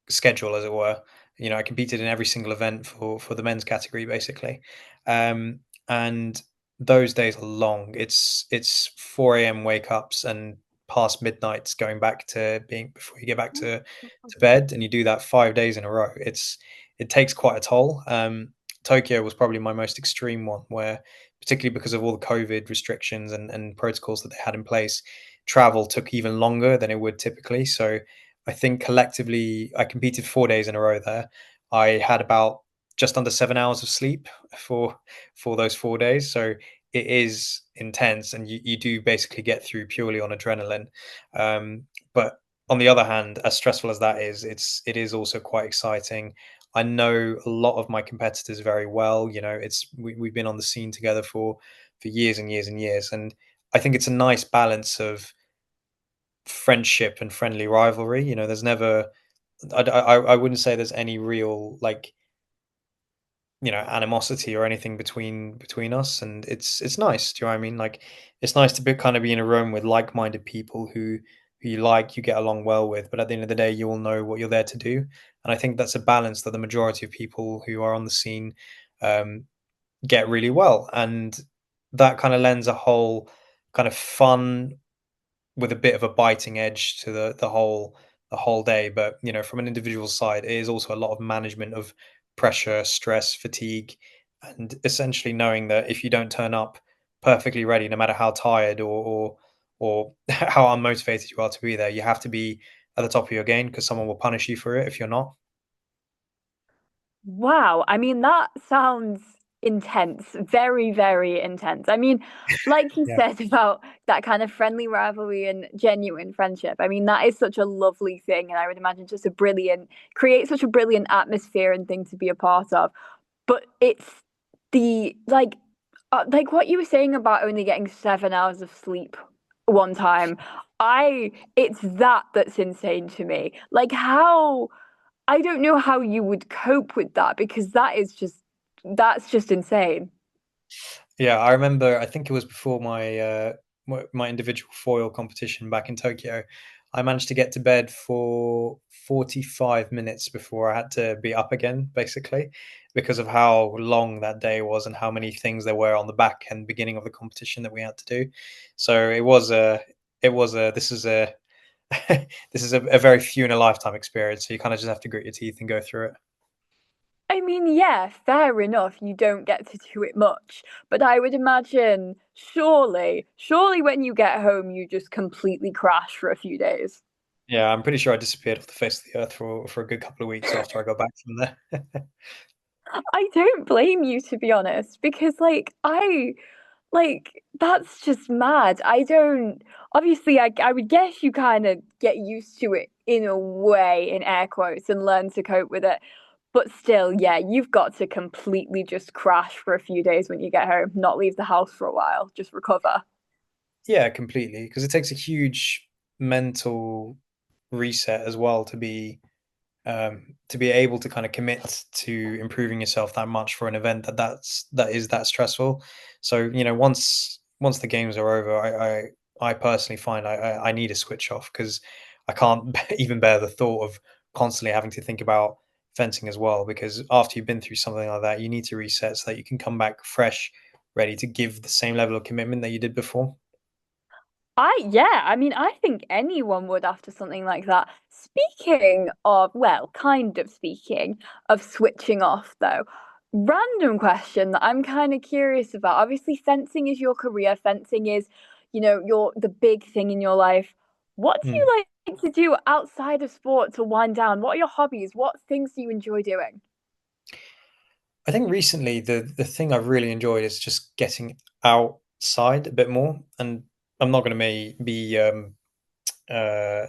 schedule, as it were. I competed in every single event for the men's category, basically, and those days are long. It's 4 a.m. wake ups and past midnights going back to being before you get back to bed, and you do that 5 days in a row. It takes quite a toll. Tokyo was probably my most extreme one, where particularly because of all the COVID restrictions and protocols that they had in place, travel took even longer than it would typically. So I think collectively, I competed 4 days in a row there. I had about just under 7 hours of sleep for those 4 days. So it is intense, and you do basically get through purely on adrenaline. But on the other hand, as stressful as that is, it is also quite exciting. I know a lot of my competitors very well. We've been on the scene together for years and years and years, and I think it's a nice balance of friendship and friendly rivalry. There's never, I wouldn't say there's any real, like, animosity or anything between us, and it's nice. Do you know what I mean? Like, it's nice to kind of be in a room with like-minded people who you get along well with, but at the end of the day, you all know what you're there to do. And I think that's a balance that the majority of people who are on the scene um, get really well, and that kind of lends a whole kind of fun with a bit of a biting edge to the whole day. But from an individual side, it is also a lot of management of pressure, stress, fatigue, and essentially knowing that if you don't turn up perfectly ready, no matter how tired or how unmotivated you are to be there, you have to be at the top of your game, because someone will punish you for it if you're not. Wow. I mean, that sounds intense. Very, very intense. I mean, like you Yeah. said about that kind of friendly rivalry and genuine friendship. I mean, that is such a lovely thing. And I would imagine create such a brilliant atmosphere and thing to be a part of. But it's the like what you were saying about only getting 7 hours of sleep one time. It's that's insane to me. Like, how I don't know how you would cope with that, because that's just insane. Yeah, I remember. I think it was before my individual foil competition back in Tokyo. I managed to get to bed for 45 minutes before I had to be up again, basically, because of how long that day was and how many things there were on the back and beginning of the competition that we had to do. So this is a this is a very few in a lifetime experience. So you kind of just have to grit your teeth and go through it. I mean, yeah, fair enough, you don't get to do it much, but I would imagine surely when you get home, you just completely crash for a few days. Yeah, I'm pretty sure I disappeared off the face of the earth for a good couple of weeks after I got back from there. I don't blame you, to be honest, because, that's just mad. I don't obviously, I would guess you kinda get used to it in a way, in air quotes, and learn to cope with it, but still, yeah, you've got to completely just crash for a few days when you get home, not leave the house for a while, just recover. Yeah, completely. Because it takes a huge mental reset as well to be able to kind of commit to improving yourself that much for an event that is that stressful. So once the games are over, I personally find I need a switch off because I can't even bear the thought of constantly having to think about fencing as well. Because after you've been through something like that, you need to reset so that you can come back fresh, ready to give the same level of commitment that you did before. I mean, I think anyone would after something like that. Speaking of, well, kind of speaking of switching off though, random question that I'm kind of curious about. Obviously, fencing is your career, fencing is, your the big thing in your life. What do Hmm. you like to do outside of sport to wind down? What are your hobbies? What things do you enjoy doing? I think recently the thing I've really enjoyed is just getting outside a bit more, and I'm not going to be uh,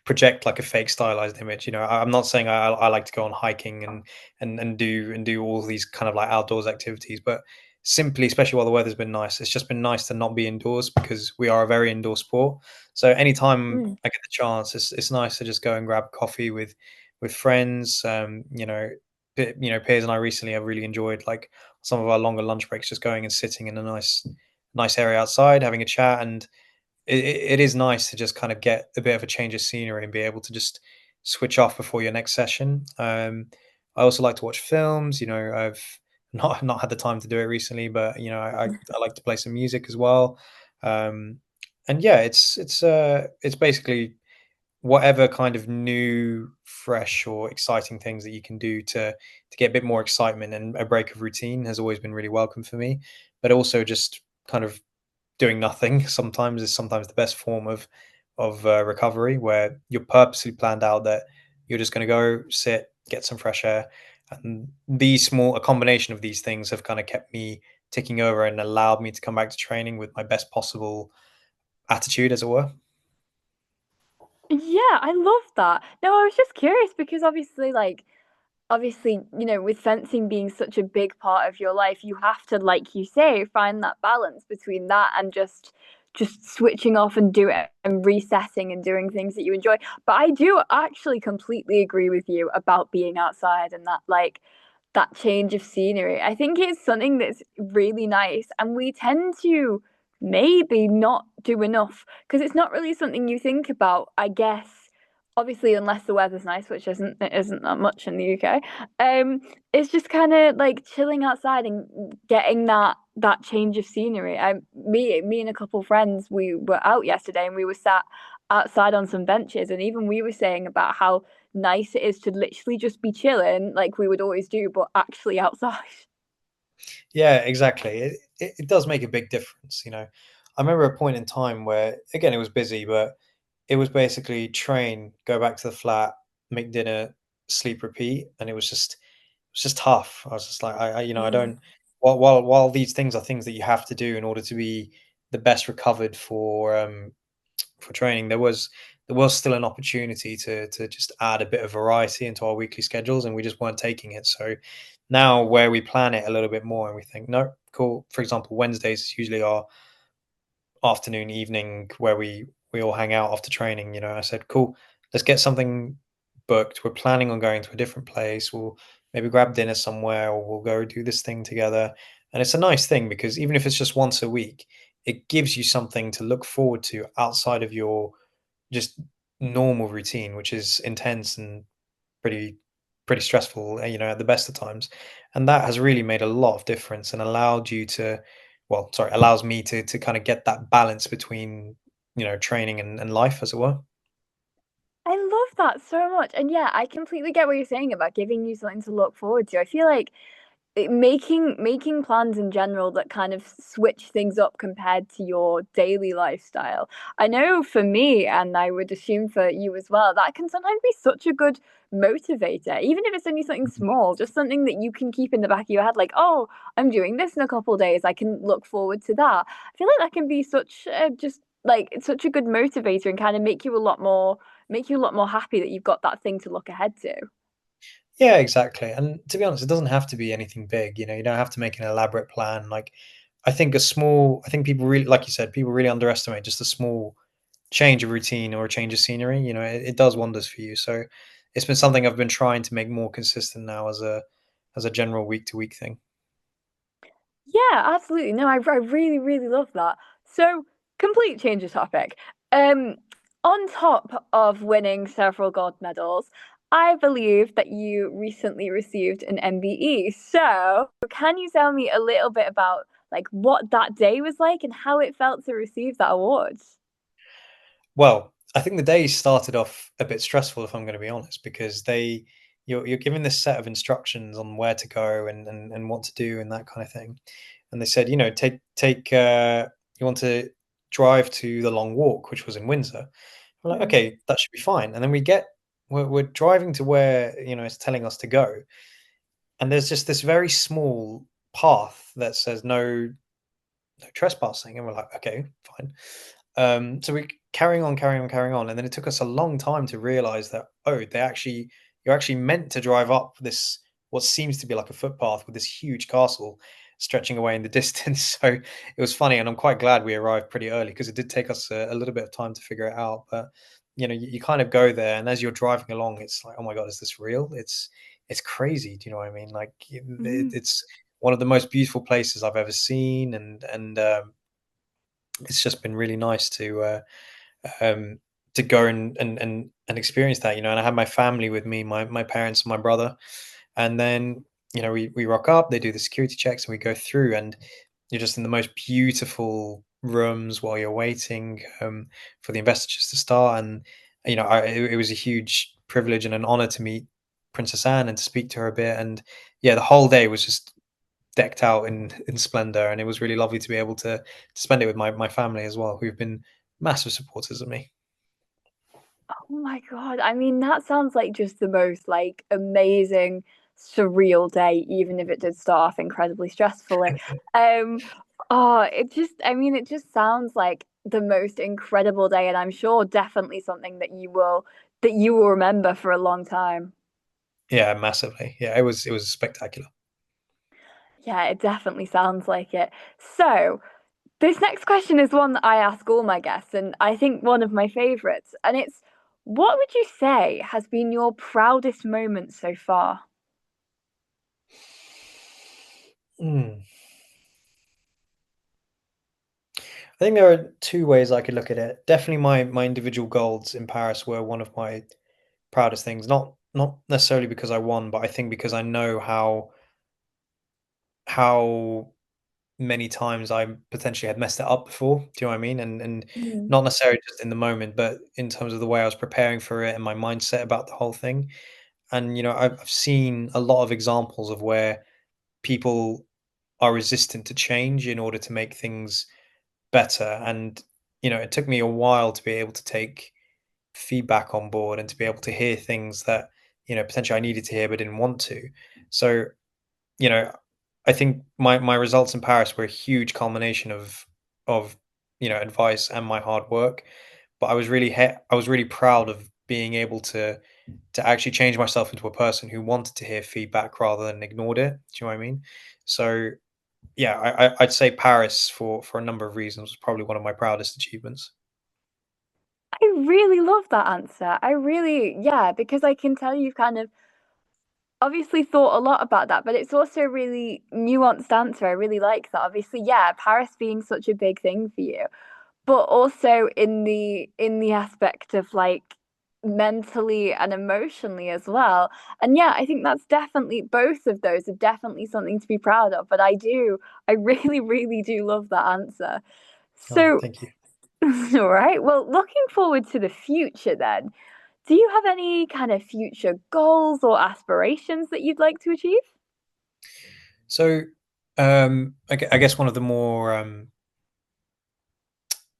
project like a fake stylized image. I'm not saying I like to go on hiking and do all these kind of like outdoors activities, but simply, especially while the weather's been nice, it's just been nice to not be indoors because we are a very indoor sport. So anytime Mm. I get the chance, it's nice to just go and grab coffee with friends. Piers and I recently have really enjoyed like some of our longer lunch breaks, just going and sitting in a nice area outside, having a chat, and it is nice to just kind of get a bit of a change of scenery and be able to just switch off before your next session. I also like to watch films. I've not had the time to do it recently, but I like to play some music as well. Um, and yeah, it's basically whatever kind of new, fresh, or exciting things that you can do to get a bit more excitement, and a break of routine has always been really welcome for me. But also just kind of doing nothing sometimes is sometimes the best form of recovery, where you're purposely planned out that you're just going to go sit, get some fresh air, and a combination of these things have kind of kept me ticking over and allowed me to come back to training with my best possible attitude, as it were. Yeah, I love that. No, I was just curious because obviously, with fencing being such a big part of your life, you have to, like you say, find that balance between that and just switching off and do it and resetting and doing things that you enjoy. But I do actually completely agree with you about being outside and that change of scenery. I think it's something that's really nice and we tend to maybe not do enough because it's not really something you think about, I guess. Obviously, unless the weather's nice, which isn't that much in the UK. It's just kind of like chilling outside and getting that change of scenery. Me and a couple of friends, we were out yesterday and we were sat outside on some benches, and even we were saying about how nice it is to literally just be chilling like we would always do, but actually outside. Yeah, exactly. It does make a big difference. I remember a point in time where, again, it was busy, but it was basically train, go back to the flat, make dinner, sleep, repeat, and it was just tough. I was just like, I Mm. don't. While these things are things that you have to do in order to be the best recovered for training, there was still an opportunity to just add a bit of variety into our weekly schedules, and we just weren't taking it. So now, where we plan it a little bit more, and we think, no, cool. For example, Wednesdays is usually our afternoon, evening where we all hang out after training. I said, cool, let's get something booked. We're planning on going to a different place. We'll maybe grab dinner somewhere, or we'll go do this thing together. And it's a nice thing because even if it's just once a week, it gives you something to look forward to outside of your just normal routine, which is intense and pretty pretty stressful, at the best of times. And that has really made a lot of difference and allowed you to, well, sorry, allows me to kind of get that balance between, training and life, as it were. I love that so much. And yeah, I completely get what you're saying about giving you something to look forward to. I feel like making plans in general that kind of switch things up compared to your daily lifestyle. I know for me, and I would assume for you as well, that can sometimes be such a good motivator, even if it's only something Mhm. small, just something that you can keep in the back of your head, like, oh, I'm doing this in a couple of days. I can look forward to that. I feel like that can be just like it's such a good motivator and kind of make you a lot more happy that you've got that thing to look ahead to. Yeah, exactly. And to be honest, it doesn't have to be anything big. You don't have to make an elaborate plan. Like, I think people really, like you said, people really underestimate just a small change of routine or a change of scenery. It does wonders for you. So it's been something I've been trying to make more consistent now as a general week to week thing. Yeah, absolutely. No, I really, really love that. So, complete change of topic. Um, on top of winning several gold medals, I believe that you recently received an MBE. So, can you tell me a little bit about like what that day was like and how it felt to receive that award? Well, I think the day started off a bit stressful, if I'm going to be honest, because you're given this set of instructions on where to go and what to do and that kind of thing. And they said, you want to drive to the Long Walk, which was in Windsor. We're like, Mm. okay, that should be fine. And then we're driving to where it's telling us to go, and there's just this very small path that says no trespassing, and we're like, okay, fine. So we carrying on, and then it took us a long time to realize that you're actually meant to drive up this what seems to be like a footpath with this huge castle stretching away in the distance. So it was funny, and I'm quite glad we arrived pretty early because it did take us a little bit of time to figure it out. But you kind of go there, and as you're driving along, it's like, oh my god, is this real? It's crazy. Do you know what I mean? Like Mm. it's one of the most beautiful places I've ever seen, and it's just been really nice um, to go and experience that. And I had my family with me, my parents and my brother, and then we rock up. They do the security checks, and we go through, and you're just in the most beautiful rooms while you're waiting for the investitures to start. And it was a huge privilege and an honor to meet Princess Anne and to speak to her a bit. And yeah, the whole day was just decked out in splendor, and it was really lovely to be able to spend it with my family as well, who've been massive supporters of me. Oh my god, I mean, that sounds like just the most, like, amazing, surreal day, even if it did start off incredibly stressfully. Um, it just sounds like the most incredible day, and I'm sure definitely something that you will remember for a long time. Yeah, massively. Yeah, it was spectacular. Yeah, it definitely sounds like it. So, this next question is one that I ask all my guests, and I think one of my favorites, and it's, what would you say has been your proudest moment so far? Mm. I think there are two ways I could look at it. Definitely, my individual goals in Paris were one of my proudest things. Not necessarily because I won, but I think because I know how many times I potentially had messed it up before. Do you know what I mean? And Mm. not necessarily just in the moment, but in terms of the way I was preparing for it and my mindset about the whole thing. And I've seen a lot of examples of where people are resistant to change in order to make things better. And it took me a while to be able to take feedback on board and to be able to hear things that potentially I needed to hear but didn't want to. So you know, I think my results in Paris were a huge culmination of advice and my hard work. But I was really proud of being able to actually change myself into a person who wanted to hear feedback rather than ignored it. Do you know what I mean? So yeah, I'd say Paris for a number of reasons was probably one of my proudest achievements. I really love that answer. Yeah, because I can tell you've kind of obviously thought a lot about that, but it's also a really nuanced answer. I really like that. Obviously, yeah, Paris being such a big thing for you, but also in the aspect of like mentally and emotionally as well. And yeah, I think that's definitely both of those are definitely something to be proud of. But I really, really do love that answer. Oh, So, thank you. all right. Well, looking forward to the future then. Do you have any kind of future goals or aspirations that you'd like to achieve? So I guess one of the more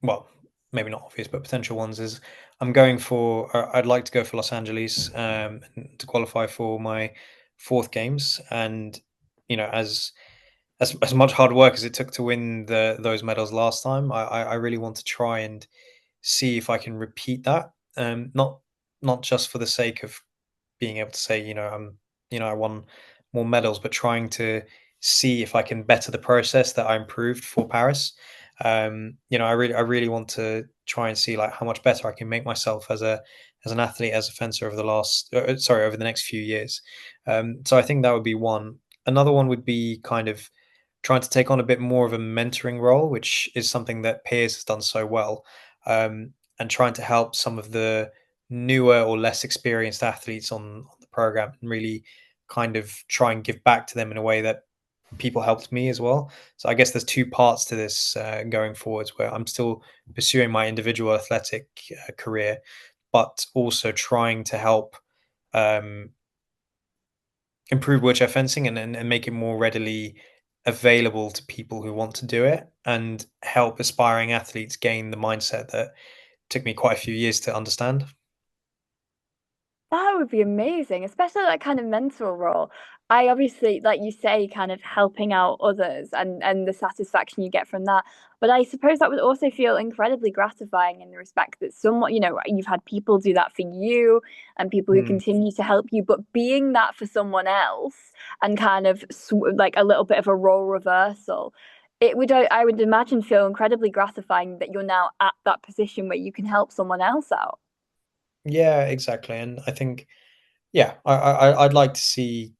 well, maybe not obvious, but potential ones is I'd like to go for Los Angeles and to qualify for my fourth games. And as much hard work as it took to win those medals last time, I really want to try and see if I can repeat that. Not just for the sake of being able to say, I won more medals, but trying to see if I can better the process that I improved for Paris. I really want to try and see like how much better I can make myself as an athlete, as a fencer over over the next few years. So I think that would be one. Another one would be kind of trying to take on a bit more of a mentoring role, which is something that Piers has done so well, and trying to help some of the newer or less experienced athletes on the program and really kind of try and give back to them in a way that people helped me as well. So I guess there's two parts to this going forwards, where I'm still pursuing my individual athletic career, but also trying to help um, improve wheelchair fencing and make it more readily available to people who want to do it, and help aspiring athletes gain the mindset that took me quite a few years to understand. That would be amazing, especially that kind of mentor role. I obviously, like you say, kind of helping out others and the satisfaction you get from that. But I suppose that would also feel incredibly gratifying in the respect that someone, you've had people do that for you and people who Hmm. continue to help you, but being that for someone else and kind of like a little bit of a role reversal, it would, I would imagine, feel incredibly gratifying that you're now at that position where you can help someone else out. Yeah, exactly. And I think, yeah, I'd like to see,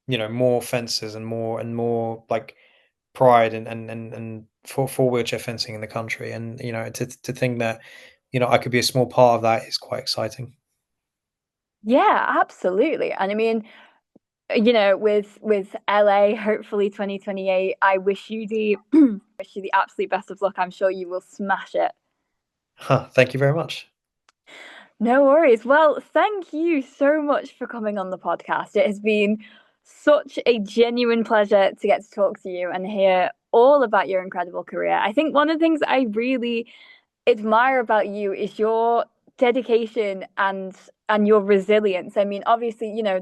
more fences and more like pride and for wheelchair fencing in the country. And, to think that, I could be a small part of that is quite exciting. Yeah, absolutely. And I mean, with LA, hopefully 2028, I wish you the wish you the absolute best of luck. I'm sure you will smash it. Huh, thank you very much. No worries. Well, thank you so much for coming on the podcast. It has been such a genuine pleasure to get to talk to you and hear all about your incredible career. I think one of the things I really admire about you is your dedication and your resilience. I mean, obviously, you know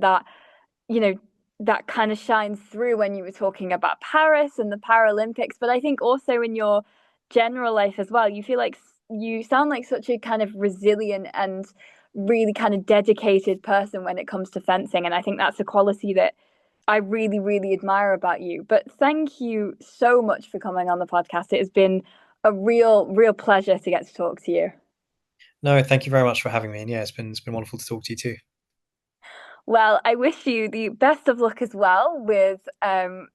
that kind of shines through when you were talking about Paris and the Paralympics, but I think also in your general life as well, you feel like you sound like such a kind of resilient and really kind of dedicated person when it comes to fencing, and I think that's a quality that I really really admire about you. But thank you so much for coming on the podcast. It has been a real pleasure to get to talk to you. No, thank you very much for having me. And yeah, it's been wonderful to talk to you too. Well, I wish you the best of luck as well with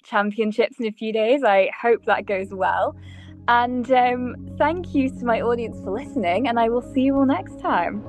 championships in a few days. I hope that goes well. And thank you to my audience for listening, and I will see you all next time.